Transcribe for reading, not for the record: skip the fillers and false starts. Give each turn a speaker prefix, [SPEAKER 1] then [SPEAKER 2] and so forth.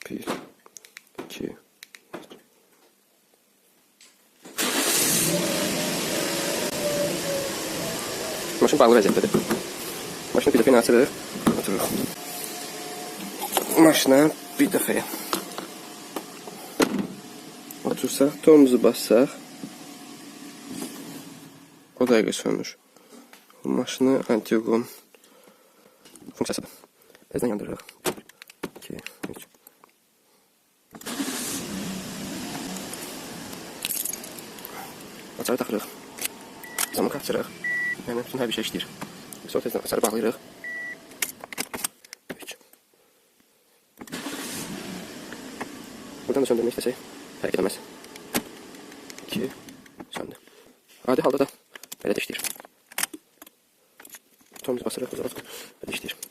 [SPEAKER 1] 1, 2. Maşın bağlı vəziyyətdədir. Maşını bir dəfə ilə açırıq, otururuq. Maşına bir dəfə otursaq, tormuzu bassaq, o dəqiqə sönür. Maşını antiqon funksiyasıdır. Bezdən yandırırıq. 2, 3. Açarı taxırıq. Zamı qaçırıq. Yəni, bütün hər bir şey işləyir. Sonra tezdən açarı bağlayırıq. 3. Buradan da söndürmək istəsək, hərəkət edəməz. 2. Söndü. Adi halda da belə də işləyir. Tormuzu basırıq, uzaq. Belə işləyir.